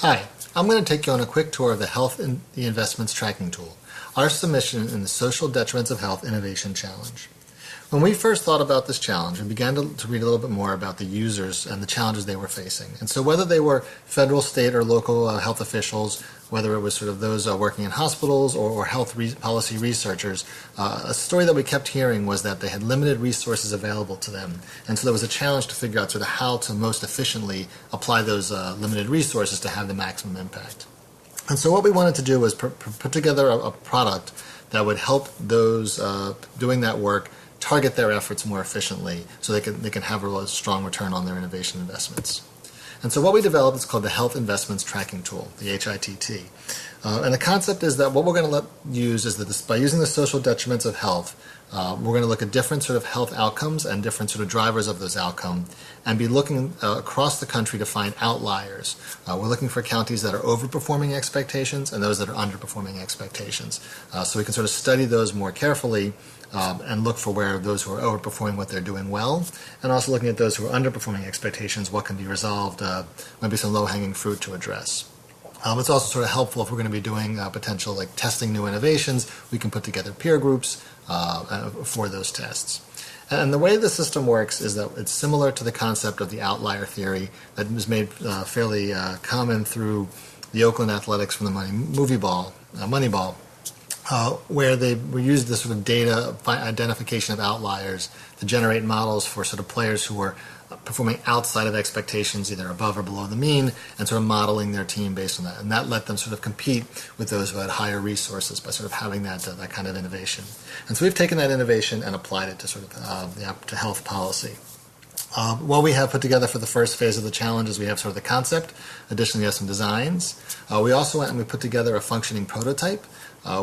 Hi, I'm going to take you on a quick tour of the Health in the Investments Tracking Tool, our submission in the Social Detriments of Health Innovation Challenge. When we first thought about this challenge, we began to read a little bit more about the users and the challenges they were facing. And so whether they were federal, state, or local health officials, whether it was sort of those working in hospitals or health policy researchers, a story that we kept hearing was that they had limited resources available to them. And so there was a challenge to figure out sort of how to most efficiently apply those limited resources to have the maximum impact. And so what we wanted to do was put together a product that would help those doing that work target their efforts more efficiently so they can have a strong return on their innovation investments. And so what we developed is called the Health Investments Tracking Tool, the HITT. And the concept is that what we're going to use is that by using the social detriments of health, we're going to look at different sort of health outcomes and different sort of drivers of those outcomes and be looking across the country to find outliers. We're looking for counties that are overperforming expectations and those that are underperforming expectations. So we can sort of study those more carefully and look for where those who are overperforming what they're doing well, and also looking at those who are underperforming expectations, what can be resolved, might be some low-hanging fruit to address. It's also sort of helpful if we're going to be doing potential like testing new innovations, we can put together peer groups for those tests. And the way the system works is that it's similar to the concept of the outlier theory that was made fairly common through the Oakland Athletics from the Moneyball, where they used this sort of data identification of outliers to generate models for sort of players who were performing outside of expectations, either above or below the mean, and sort of modeling their team based on that. And that let them sort of compete with those who had higher resources by sort of having that kind of innovation. And so we've taken that innovation and applied it to sort of to health policy. What we have put together for the first phase of the challenge is we have sort of the concept. Additionally, we have some designs. We also went and we put together a functioning prototype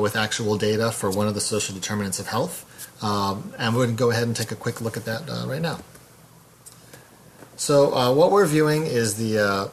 with actual data for one of the social determinants of health. And we're going to go ahead and take a quick look at that right now. So what we're viewing is the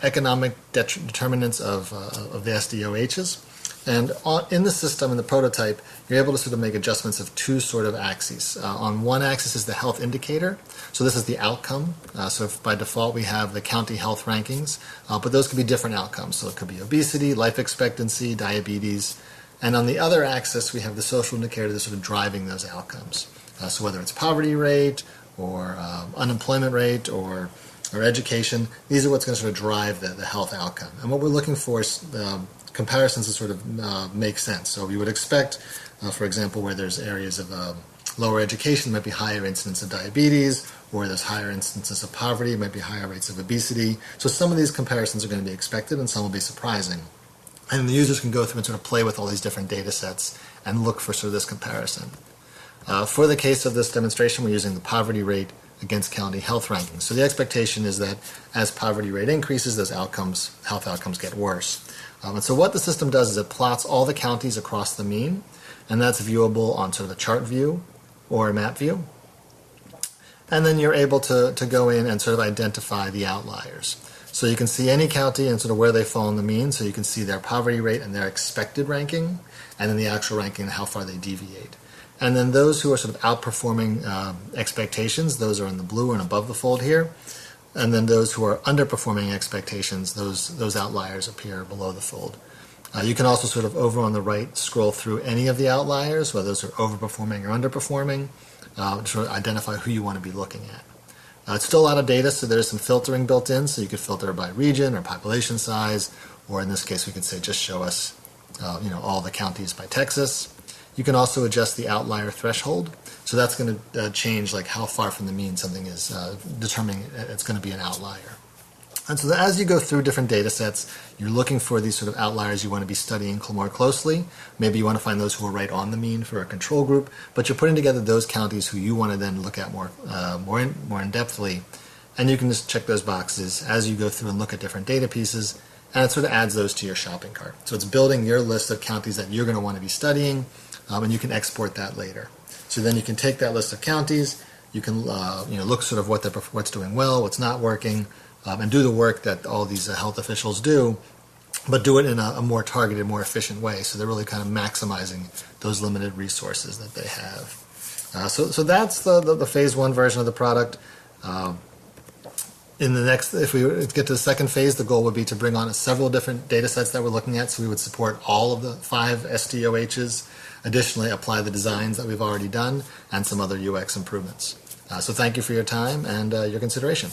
economic determinants of the SDOHs. And in the system, in the prototype, you're able to sort of make adjustments of two sort of axes. On one axis is the health indicator. So this is the outcome. So if by default we have the county health rankings, but those could be different outcomes. So it could be obesity, life expectancy, diabetes. And on the other axis, we have the social indicator that's sort of driving those outcomes. So whether it's poverty rate or unemployment rate or education, these are what's going to sort of drive the health outcome. And what we're looking for is comparisons that sort of make sense. So we would expect, for example, where there's areas of lower education, might be higher incidence of diabetes, or there's higher instances of poverty, might be higher rates of obesity. So some of these comparisons are going to be expected and some will be surprising. And the users can go through and sort of play with all these different data sets and look for sort of this comparison. For the case of this demonstration, we're using the poverty rate against county health rankings. So the expectation is that as poverty rate increases, those health outcomes get worse. And so what the system does is it plots all the counties across the mean, and that's viewable on sort of a chart view or a map view. And then you're able to go in and sort of identify the outliers. So you can see any county and sort of where they fall in the mean, so you can see their poverty rate and their expected ranking, and then the actual ranking and how far they deviate. And then those who are sort of outperforming expectations, those are in the blue and above the fold here. And then those who are underperforming expectations, those outliers appear below the fold. You can also sort of over on the right scroll through any of the outliers, whether those are overperforming or underperforming, to sort of identify who you want to be looking at. It's still a lot of data, so there's some filtering built in, so you could filter by region or population size, or in this case we could say just show us all the counties by Texas. You can also adjust the outlier threshold, so that's going to change like how far from the mean something is, determining it's going to be an outlier. And so as you go through different data sets, you're looking for these sort of outliers you want to be studying more closely. Maybe you want to find those who are right on the mean for a control group, but you're putting together those counties who you want to then look at more in-depthly, and you can just check those boxes as you go through and look at different data pieces, and it sort of adds those to your shopping cart. So it's building your list of counties that you're going to want to be studying, and you can export that later. So then you can take that list of counties, you can look sort of what's doing well, what's not working, and do the work that all these health officials do, but do it in a more targeted, more efficient way. So they're really kind of maximizing those limited resources that they have. So that's the phase one version of the product. In the next, if we get to the second phase, the goal would be to bring on several different data sets that we're looking at, so we would support all of the 5 SDOHs, additionally apply the designs that we've already done, and some other UX improvements. So thank you for your time and your consideration.